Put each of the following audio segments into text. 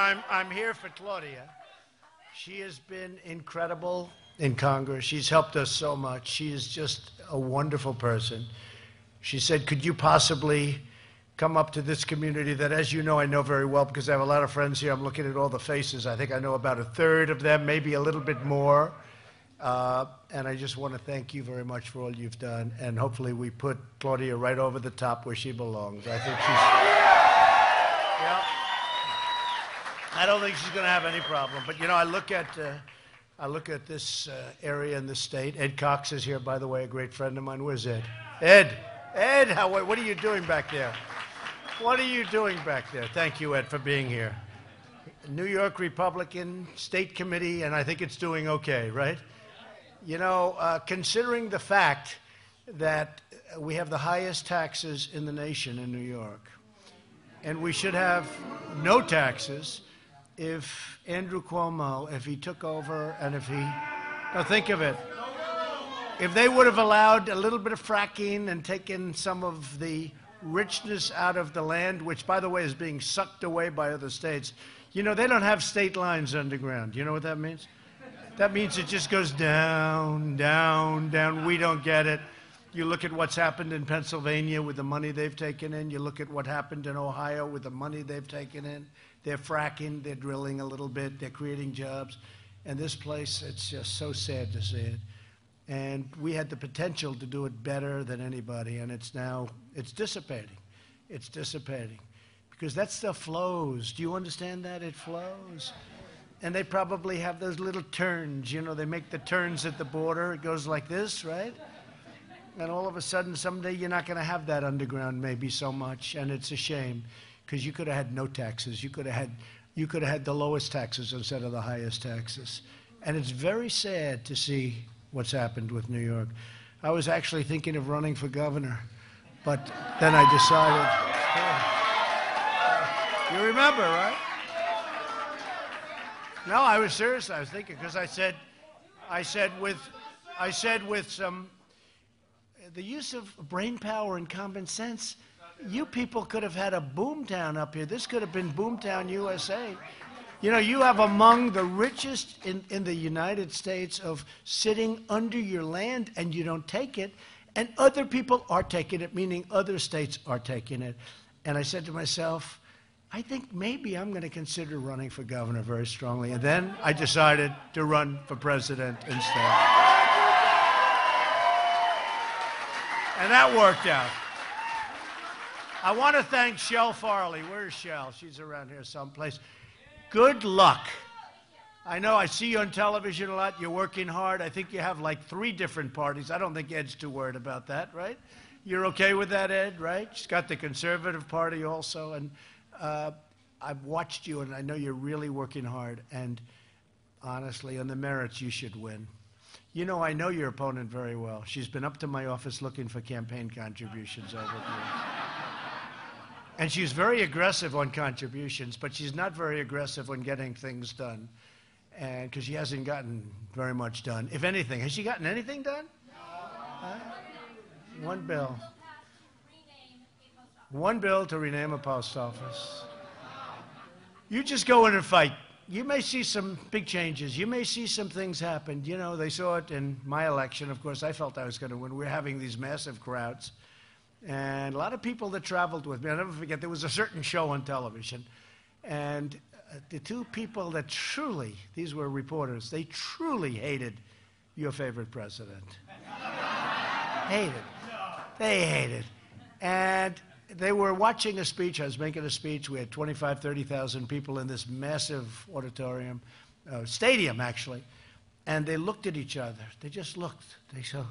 I'm here for Claudia. She has been incredible in Congress. She's helped us so much. She is just a wonderful person. She said, could you possibly come up to this community that, as you know, I know very well because I have a lot of friends here. I'm looking at all the faces. I think I know about a third of them, maybe a little bit more. And I just want to thank you very much for all you've done. And hopefully we put Claudia right over the top where she belongs. I think she's... Yeah. I don't think she's going to have any problem. But, you know, I look at this area in the state. Ed Cox is here, by the way, a great friend of mine. Where's Ed? Ed, what are you doing back there? What are you doing back there? Thank you, Ed, for being here. New York Republican State Committee, and I think it's doing okay, right? You know, considering the fact that we have the highest taxes in the nation in New York, and we should have no taxes if Andrew Cuomo, if he took over and if he, now think of it, if they would have allowed a little bit of fracking and taken some of the richness out of the land, which, by the way, is being sucked away by other states. You know, they don't have state lines underground. You know what that means? That means it just goes down, down, down. We don't get it. You look at what's happened in Pennsylvania with the money they've taken in. You look at what happened in Ohio with the money they've taken in. They're fracking. They're drilling a little bit. They're creating jobs. And this place, it's just so sad to see it. And we had the potential to do it better than anybody, and it's dissipating. It's dissipating. Because that stuff flows. Do you understand that? It flows. And they probably have those little turns. You know, they make the turns at the border. It goes like this, right? And all of a sudden, someday, you're not going to have that underground maybe so much, and it's a shame, because you could have had no taxes. You could have had the lowest taxes instead of the highest taxes. And it's very sad to see what's happened with New York. I was actually thinking of running for governor, but then I decided. You remember, right? No, I was serious. I was thinking, because I said with some, the use of brain power and common sense, you people could have had a boomtown up here. This could have been Boomtown, USA. You know, you have among the richest in the United States of sitting under your land and you don't take it, and other people are taking it, meaning other states are taking it. And I said to myself, I think maybe I'm going to consider running for governor very strongly. And then I decided to run for president instead. And that worked out. I want to thank Shel Farley. Where's Shel? She's around here someplace. Good luck. I know I see you on television a lot. You're working hard. I think you have like 3 different parties. I don't think Ed's too worried about that, right? You're okay with that, Ed, right? She's got the Conservative Party also. And I've watched you, and I know you're really working hard. And honestly, on the merits, you should win. You know, I know your opponent very well. She's been up to my office looking for campaign contributions over the years. And she's very aggressive on contributions, but she's not very aggressive on getting things done. And because she hasn't gotten very much done. If anything, has she gotten anything done? No. One bill. One bill to rename a post office. You just go in and fight. You may see some big changes. You may see some things happen. You know, they saw it in my election. Of course, I felt I was going to win. We're having these massive crowds. And a lot of people that traveled with me, I'll never forget, there was a certain show on television. And the 2 people that truly, these were reporters, they truly hated your favorite president. Hated. They hated. And they were watching a speech. I was making a speech. We had 25,000, 30,000 people in this massive auditorium, stadium, actually. And they looked at each other. They just looked. They said,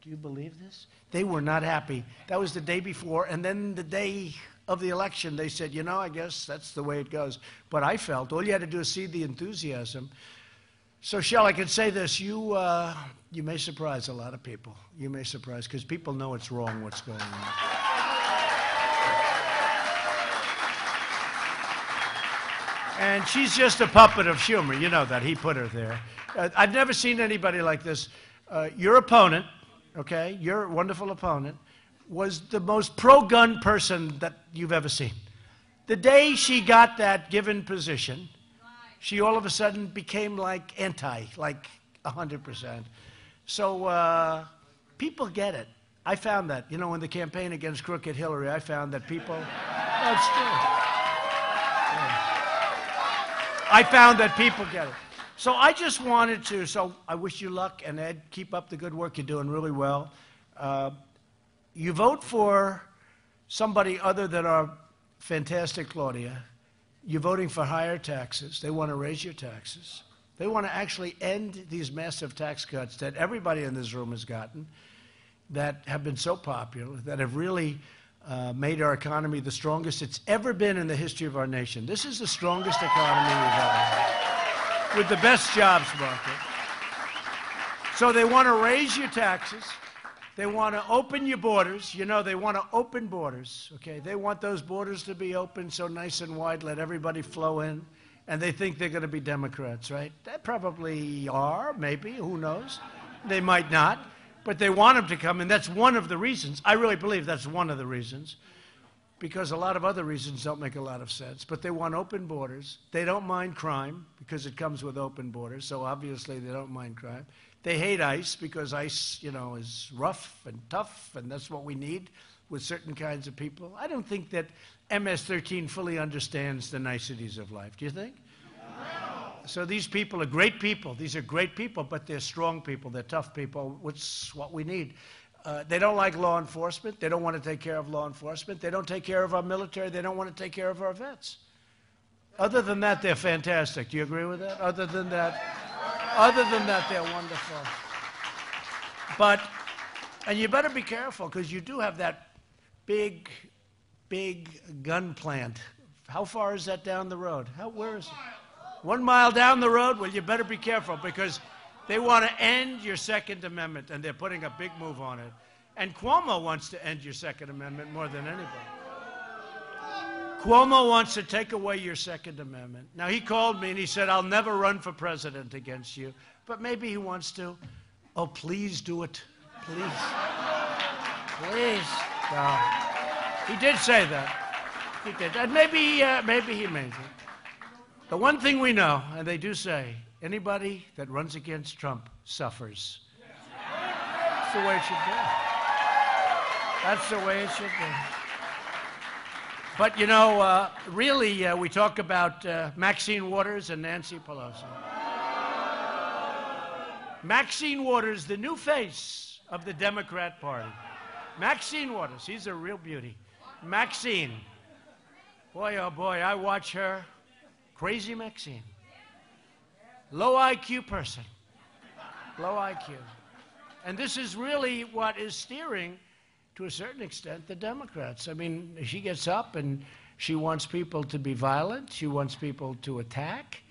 do you believe this? They were not happy. That was the day before. And then the day of the election, they said, you know, I guess that's the way it goes. But I felt all you had to do is see the enthusiasm. So, Shel, I can say this. You may surprise a lot of people. You may surprise, because people know it's wrong what's going on. And she's just a puppet of Schumer. You know that. He put her there. I've never seen anybody like this. Your opponent, okay, your wonderful opponent, was the most pro-gun person that you've ever seen. The day she got that given position, she all of a sudden became like anti, like 100%. So people get it. I found that. You know, in the campaign against crooked Hillary, I found that people... That's true. Yeah. I found that people get it. So I just wanted to... So I wish you luck, and Ed, keep up the good work. You're doing really well. You vote for somebody other than our fantastic Claudia. You're voting for higher taxes. They want to raise your taxes. They want to actually end these massive tax cuts that everybody in this room has gotten, that have been so popular, that have really made our economy the strongest it's ever been in the history of our nation. This is the strongest economy we've ever had, with the best jobs market. So they want to raise your taxes. They want to open your borders. You know, they want to open borders, okay? They want those borders to be open so nice and wide, let everybody flow in. And they think they're going to be Democrats, right? They probably are, maybe, who knows? They might not, but they want them to come, and that's one of the reasons. I really believe that's one of the reasons, because a lot of other reasons don't make a lot of sense. But they want open borders. They don't mind crime, because it comes with open borders, so obviously they don't mind crime. They hate ICE, because ICE, you know, is rough and tough, and that's what we need with certain kinds of people. I don't think that MS-13 fully understands the niceties of life. Do you think? No. So these people are great people. These are great people, but they're strong people. They're tough people, which is what we need. They don't like law enforcement. They don't want to take care of law enforcement. They don't take care of our military. They don't want to take care of our vets. Other than that, they're fantastic. Do you agree with that? Other than that, they're wonderful. But, and you better be careful, because you do have that big gun plant. How far is that down the road? Where is it? 1 mile down the road? Well, you better be careful, because they want to end your Second Amendment, and they're putting a big move on it. And Cuomo wants to end your Second Amendment more than anybody. Cuomo wants to take away your Second Amendment. Now, he called me and he said, I'll never run for president against you. But maybe he wants to. Oh, please do it. Please. Please. No. He did say that. He did. And maybe he means it. The one thing we know, and they do say, anybody that runs against Trump suffers. That's the way it should be. That's the way it should be. But, you know, really, we talk about Maxine Waters and Nancy Pelosi. Maxine Waters, the new face of the Democrat Party. Maxine Waters, she's a real beauty. Maxine. Boy, oh boy, I watch her. Crazy Maxine. Low IQ person. Low IQ. And this is really what is steering, to a certain extent, the Democrats. I mean, she gets up and she wants people to be violent. She wants people to attack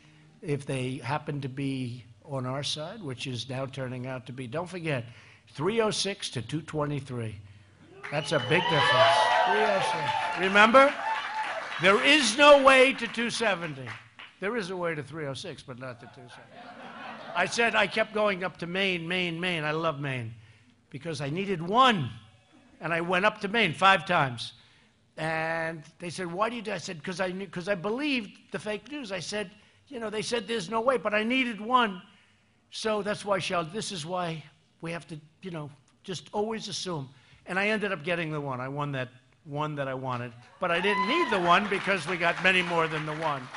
if they happen to be on our side, which is now turning out to be, don't forget, 306 to 223. That's a big difference. 306. Remember? There is no way to 270. There is a way to 306, but not to 270. I said I kept going up to Maine, Maine, Maine. I love Maine because I needed one. And I went up to Maine 5 times. And they said, why do you do that? I said, because I believed the fake news. I said, you know, they said there's no way, but I needed one. So that's why, this is why we have to, you know, just always assume. And I ended up getting the one. I won that one that I wanted. But I didn't need the one because we got many more than the one.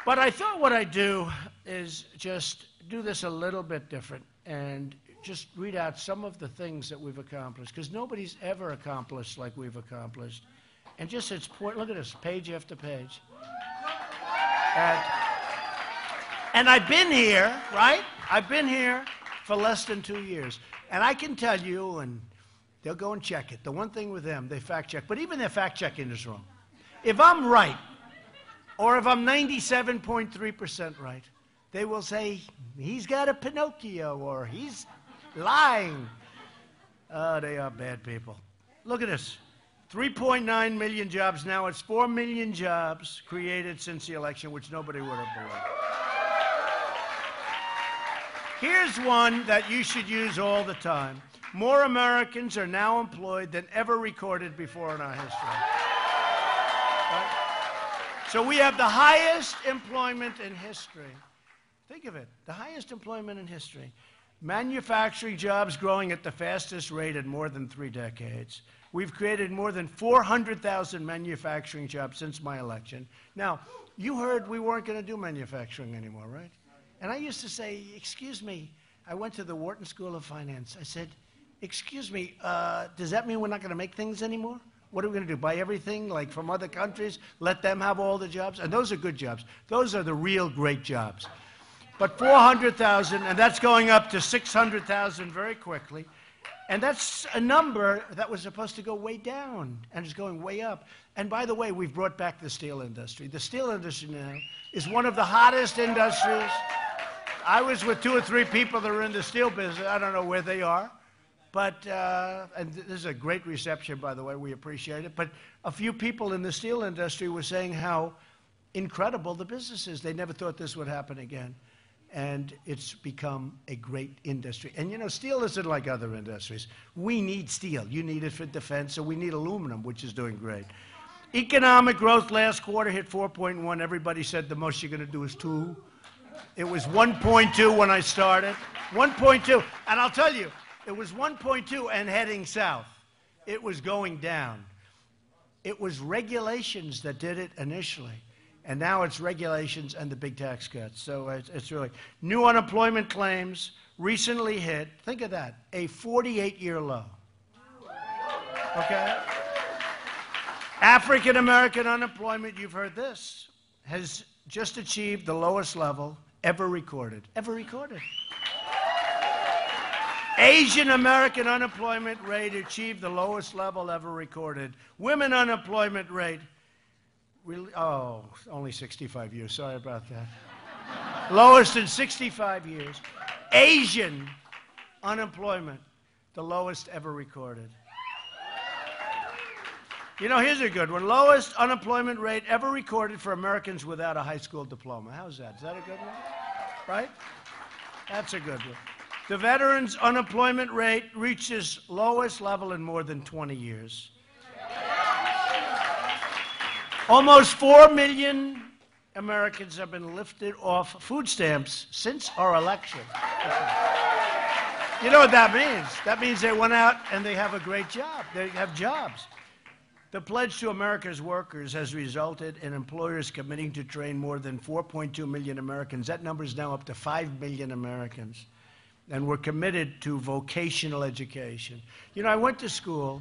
But I thought what I'd do is just do this a little bit different and just read out some of the things that we've accomplished, because nobody's ever accomplished like we've accomplished. And just its point, look at this, page after page. And I've been here, right? I've been here for less than 2 years. And I can tell you, and they'll go and check it. The one thing with them, they fact check, but even their fact checking is wrong. If I'm right, or if I'm 97.3% right, they will say, he's got a Pinocchio, or he's lying. Oh, they are bad people. Look at this. 3.9 million jobs. Now it's 4 million jobs created since the election, which nobody would have believed. Here's one that you should use all the time. More Americans are now employed than ever recorded before in our history. So we have the highest employment in history. Think of it, the highest employment in history. Manufacturing jobs growing at the fastest rate in more than 3 decades. We've created more than 400,000 manufacturing jobs since my election. Now, you heard we weren't going to do manufacturing anymore, right? And I used to say, excuse me, I went to the Wharton School of Finance. I said, excuse me, does that mean we're not going to make things anymore? What are we going to do, buy everything like from other countries, let them have all the jobs? And those are good jobs. Those are the real great jobs. But 400,000, and that's going up to 600,000 very quickly. And that's a number that was supposed to go way down, and it's going way up. And by the way, we've brought back the steel industry. The steel industry now is one of the hottest industries. I was with 2 or 3 people that are in the steel business. I don't know where they are. But, and this is a great reception, by the way, we appreciate it. But a few people in the steel industry were saying how incredible the business is. They never thought this would happen again. And it's become a great industry. And you know, steel isn't like other industries. We need steel. You need it for defense, so we need aluminum, which is doing great. Economic growth last quarter hit 4.1. Everybody said the most you're going to do is 2. It was 1.2 when I started. 1.2. And I'll tell you, it was 1.2 and heading south. It was going down. It was regulations that did it initially. And now it's regulations and the big tax cuts. So it's really, new unemployment claims recently hit, think of that, a 48-year low. Okay? African American unemployment, you've heard this, has just achieved the lowest level ever recorded. Ever recorded. Asian American unemployment rate achieved the lowest level ever recorded. Women unemployment rate, oh, only 65 years. Sorry about that. Lowest in 65 years. Asian unemployment, the lowest ever recorded. You know, here's a good one. Lowest unemployment rate ever recorded for Americans without a high school diploma. How's that? Is that a good one? Right? That's a good one. The veterans' unemployment rate reached its lowest level in more than 20 years. Almost 4 million Americans have been lifted off food stamps since our election. You know what that means? That means they went out and they have a great job. They have jobs. The pledge to America's workers has resulted in employers committing to train more than 4.2 million Americans. That number is now up to 5 million Americans. And we're committed to vocational education. You know, I went to school,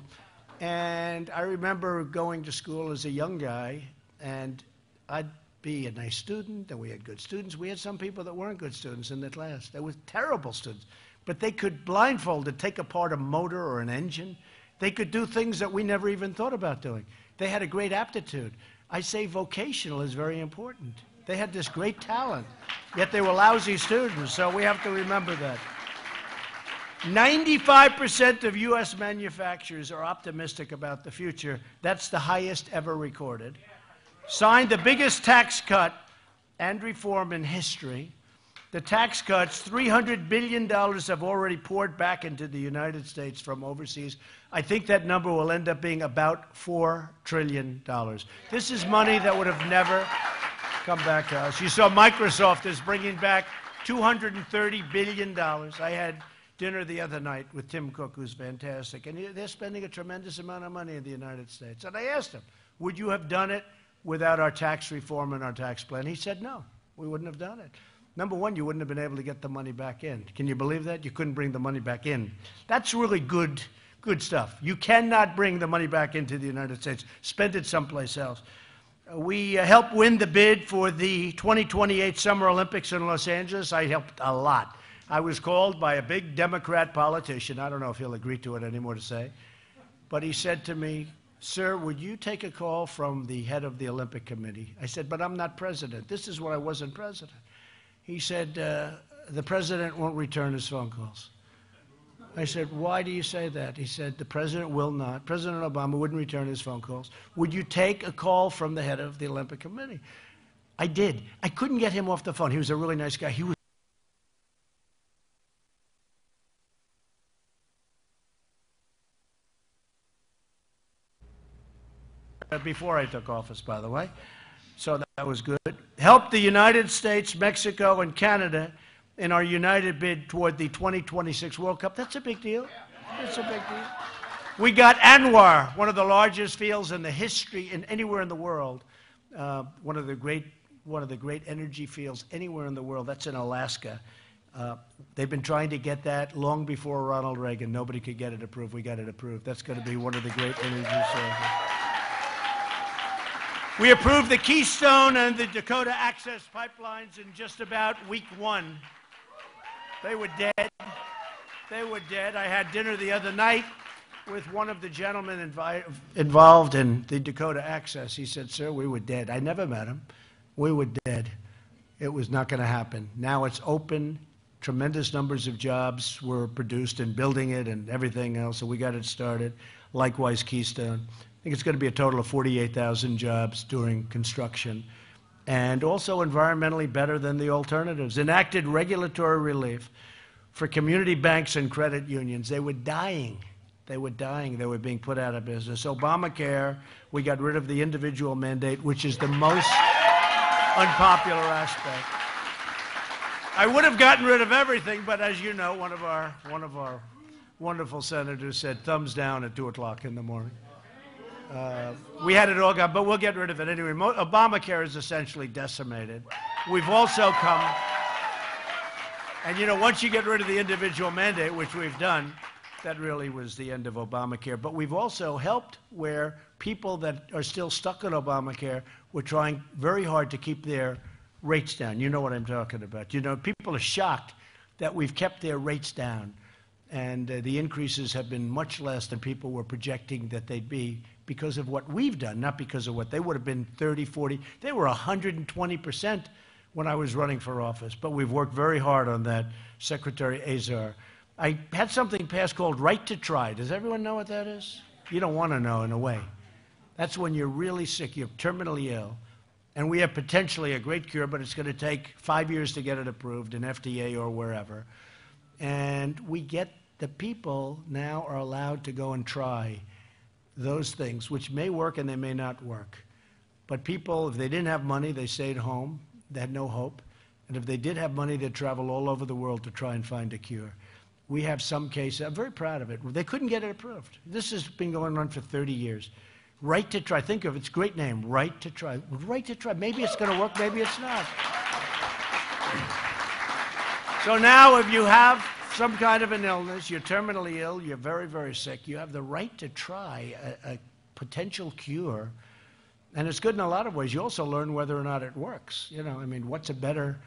and I remember going to school as a young guy, and I'd be a nice student, and we had good students. We had some people that weren't good students in the class. They were terrible students. But they could blindfolded take apart a motor or an engine. They could do things that we never even thought about doing. They had a great aptitude. I say vocational is very important. They had this great talent, yet they were lousy students, so we have to remember that. 95% of U.S. manufacturers are optimistic about the future. That's the highest ever recorded. Signed the biggest tax cut and reform in history. The tax cuts, $300 billion have already poured back into the United States from overseas. I think that number will end up being about $4 trillion. This is money that would have never come back to us. You saw Microsoft is bringing back $230 billion. I had dinner the other night with Tim Cook, who's fantastic, and they're spending a tremendous amount of money in the United States. And I asked him, would you have done it without our tax reform and our tax plan? He said, no, we wouldn't have done it. Number one, you wouldn't have been able to get the money back in. Can you believe that? You couldn't bring the money back in. That's really good stuff. You cannot bring the money back into the United States. Spend it someplace else. We helped win the bid for the 2028 Summer Olympics in Los Angeles. I helped a lot. I was called by a big Democrat politician. I don't know if he'll agree to it anymore to say. But he said to me, sir, would you take a call from the head of the Olympic Committee? I said, but I'm not president. This is when I wasn't president. He said, the president won't return his phone calls. I said, why do you say that? He said, the president will not. President Obama wouldn't return his phone calls. Would you take a call from the head of the Olympic Committee? I did. I couldn't get him off the phone. He was a really nice guy. He was before I took office, by the way. So that was good. Helped the United States, Mexico, and Canada in our united bid toward the 2026 World Cup. That's a big deal. That's a big deal. We got Anwar, one of the largest fields in the history in anywhere in the world. One of the great energy fields anywhere in the world. That's in Alaska. They've been trying to get that long before Ronald Reagan. Nobody could get it approved. We got it approved. That's going to be one of the great energy sources. We approved the Keystone and the Dakota Access pipelines in just about week 1. They were dead. They were dead. I had dinner the other night with one of the gentlemen involved in the Dakota Access. He said, "Sir, we were dead." I never met him. We were dead. It was not going to happen. Now it's open. Tremendous numbers of jobs were produced in building it and everything else, so we got it started. Likewise, Keystone. I think it's going to be a total of 48,000 jobs during construction, and also environmentally better than the alternatives. Enacted regulatory relief for community banks and credit unions. They were dying. They were dying. They were being put out of business. Obamacare, we got rid of the individual mandate, which is the most unpopular aspect. I would have gotten rid of everything, but as you know, one of our wonderful senators said thumbs down at 2 o'clock in the morning. We had it all gone, but we'll get rid of it anyway. Obamacare is essentially decimated. We've also come, and you know, once you get rid of the individual mandate, which we've done, that really was the end of Obamacare. But we've also helped where people that are still stuck in Obamacare, we're trying very hard to keep their rates down. You know what I'm talking about. You know, people are shocked that we've kept their rates down. And the increases have been much less than people were projecting that they'd be because of what we've done, not because of what they would have been 30, 40. They were 120% when I was running for office. But we've worked very hard on that, Secretary Azar. I had something passed called Right to Try. Does everyone know what that is? You don't want to know, in a way. That's when you're really sick, you're terminally ill, and we have potentially a great cure, but it's going to take 5 years to get it approved in FDA or wherever. And we get the people now are allowed to go and try those things, which may work and they may not work. But people, if they didn't have money, they stayed home. They had no hope. And if they did have money, they'd travel all over the world to try and find a cure. We have some cases. I'm very proud of it. They couldn't get it approved. This has been going on for 30 years. Right to Try. Think of it. It's a great name. Right to Try. Right to Try. Maybe it's going to work. Maybe it's not. So now if you have some kind of an illness, you're terminally ill, you're very, very sick, you have the right to try a potential cure. And it's good in a lot of ways. You also learn whether or not it works. You know, I mean, what's a better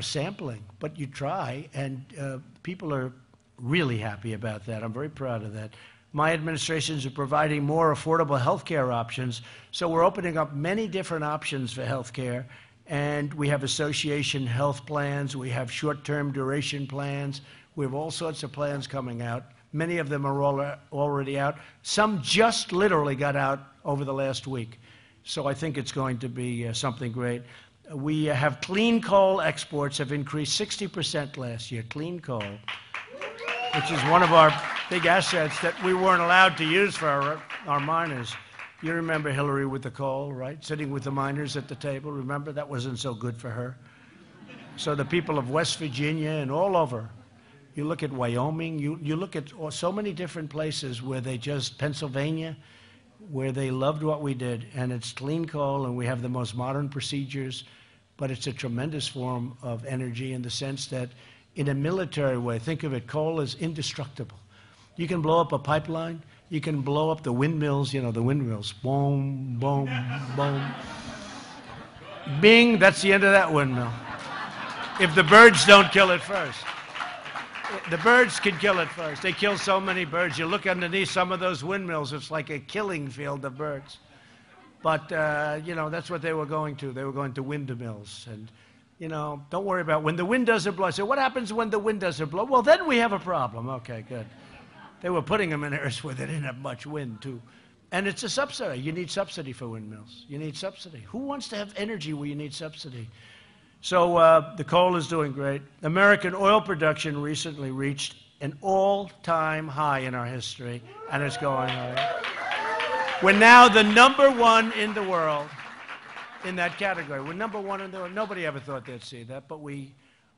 sampling? But you try, and people are really happy about that. I'm very proud of that. My administration is providing more affordable health care options, so we're opening up many different options for health care. And we have association health plans. We have short-term duration plans. We have all sorts of plans coming out. Many of them are already out. Some just literally got out over the last week. So I think it's going to be something great. We have clean coal exports have increased 60% last year. Clean coal, which is one of our big assets that we weren't allowed to use for our miners. You remember Hillary with the coal, right? Sitting with the miners at the table. Remember? That wasn't so good for her. So the people of West Virginia and all over, you look at Wyoming, you look at so many different places where they just, Pennsylvania, where they loved what we did. And it's clean coal, and we have the most modern procedures, but it's a tremendous form of energy in the sense that in a military way, think of it, coal is indestructible. You can blow up a pipeline. You can blow up the windmills, you know, the windmills. Boom, boom, boom. Bing, that's the end of that windmill. If the birds don't kill it first. The birds can kill it first. They kill so many birds. You look underneath some of those windmills, it's like a killing field of birds. But, you know, that's what they were going to. They were going to windmills. And, you know, don't worry about when the wind doesn't blow. I said, what happens when the wind doesn't blow? Well, then we have a problem. Okay, good. They were putting them in areas where they didn't have much wind, too. And it's a subsidy. You need subsidy for windmills. You need subsidy. Who wants to have energy where you need subsidy? So the coal is doing great. American oil production recently reached an all-time high in our history, and it's going higher. We're now the #1 in the world in that category. We're #1 in the world. Nobody ever thought they'd see that, but we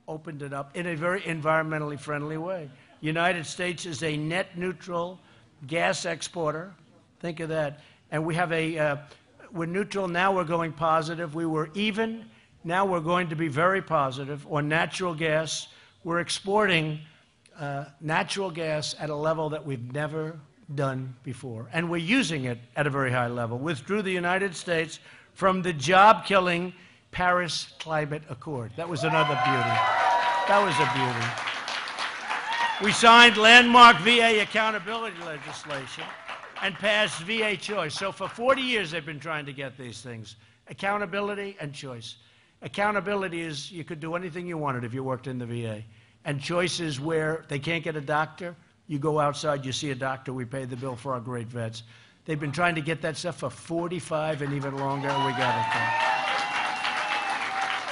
opened it up in a very environmentally friendly way. United States is a net neutral gas exporter. Think of that. And we have we're neutral, now we're going positive. We were even, now we're going to be very positive on natural gas. We're exporting natural gas at a level that we've never done before. And we're using it at a very high level. Withdrew the United States from the job-killing Paris Climate Accord. That was another beauty. That was a beauty. We signed landmark VA accountability legislation and passed VA choice. So for 40 years they've been trying to get these things. Accountability and choice. Accountability is you could do anything you wanted if you worked in the VA. And choice is where they can't get a doctor. You go outside, you see a doctor, we pay the bill for our great vets. They've been trying to get that stuff for 45 and even longer, and we got it done.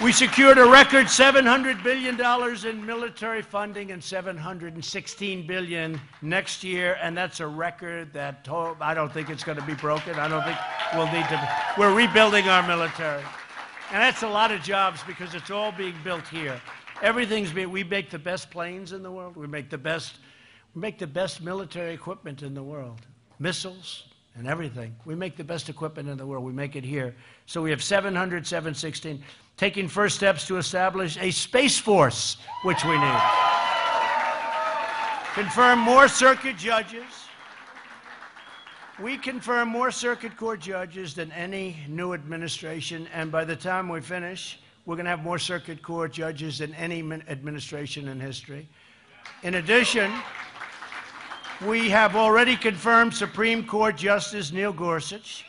We secured a record $700 billion in military funding and $716 billion next year, and that's a record that I don't think it's going to be broken. I don't think we'll need to. We're rebuilding our military. And that's a lot of jobs because it's all being built here. We make the best planes in the world. We make the best military equipment in the world. Missiles and everything. We make the best equipment in the world. We make it here. So we have 700, 716. Taking first steps to establish a space force, which we need. Confirm more circuit judges. We confirm more circuit court judges than any new administration, and by the time we finish, we're going to have more circuit court judges than any administration in history. In addition, we have already confirmed Supreme Court Justice Neil Gorsuch.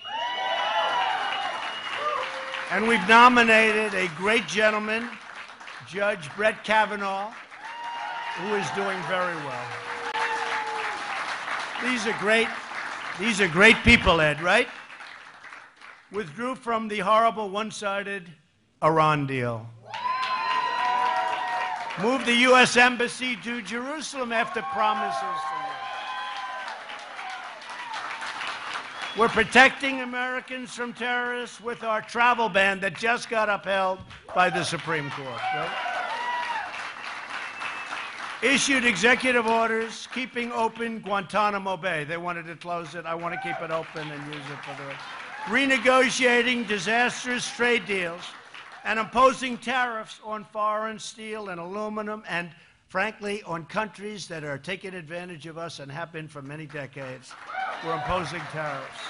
And we've nominated a great gentleman, Judge Brett Kavanaugh, who is doing very well. These are great people, Ed, right? Withdrew from the horrible one-sided Iran deal. Moved the U.S. Embassy to Jerusalem after promises from you. We're protecting Americans from terrorists with our travel ban that just got upheld by the Supreme Court. Right? Issued executive orders keeping open Guantanamo Bay. They wanted to close it. I want to keep it open and use it for the renegotiating disastrous trade deals and imposing tariffs on foreign steel and aluminum and, frankly, on countries that are taking advantage of us and have been for many decades. We're imposing tariffs.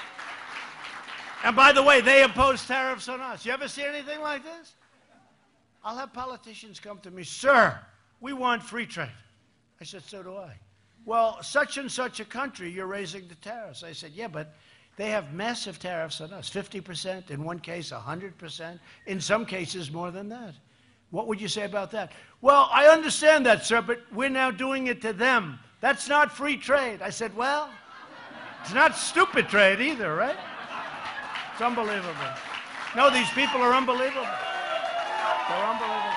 And by the way, they impose tariffs on us. You ever see anything like this? I'll have politicians come to me, sir, we want free trade. I said, so do I. Well, such and such a country, you're raising the tariffs. I said, yeah, but they have massive tariffs on us, 50%, in one case 100%, in some cases more than that. What would you say about that? Well, I understand that, sir, but we're now doing it to them. That's not free trade. I said, well, it's not stupid trade either, right? It's unbelievable. No, these people are unbelievable. They're unbelievable.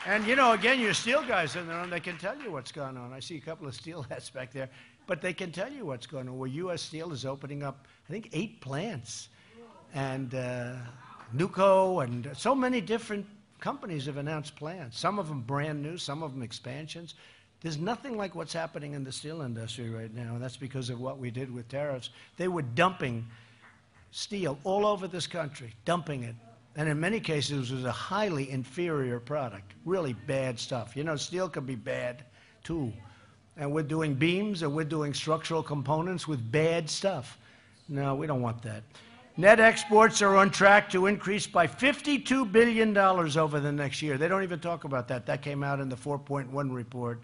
And, you know, again, your steel guys in there, and they can tell you what's going on. I see a couple of steel hats back there. But they can tell you what's going on. Where U.S. Steel is opening up, I think, 8 plants. And Nuco and so many different companies have announced plans. Some of them brand new, some of them expansions. There's nothing like what's happening in the steel industry right now, and that's because of what we did with tariffs. They were dumping steel all over this country, dumping it. And in many cases, it was a highly inferior product, really bad stuff. You know, steel can be bad, too. And we're doing beams and we're doing structural components with bad stuff. No, we don't want that. Net exports are on track to increase by $52 billion over the next year. They don't even talk about that. That came out in the 4.1 report.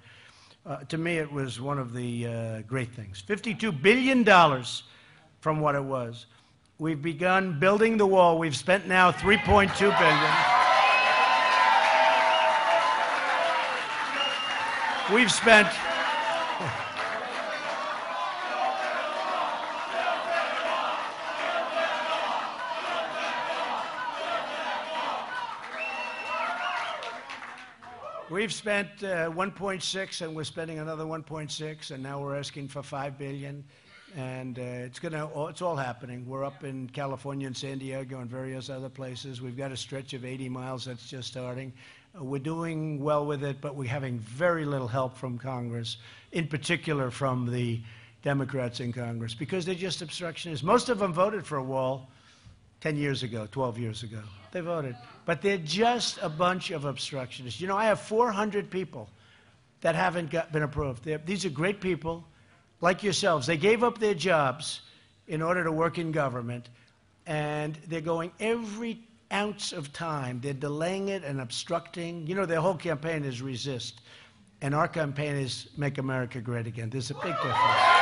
To me, it was one of the great things. $52 billion from what it was. We've begun building the wall. We've spent now $3.2 billion. We've spent... We've spent 1.6, and we're spending another 1.6, and now we're asking for $5 billion, and it's all happening. We're up in California and San Diego and various other places. We've got a stretch of 80 miles that's just starting. We're doing well with it, but we're having very little help from Congress, in particular from the Democrats in Congress, because they're just obstructionists. Most of them voted for a wall 10 years ago, 12 years ago. They voted. But they're just a bunch of obstructionists. You know, I have 400 people that haven't been approved. These are great people, like yourselves. They gave up their jobs in order to work in government, and they're going every ounce of time. They're delaying it and obstructing. You know, their whole campaign is resist, and our campaign is make America great again. There's a big difference.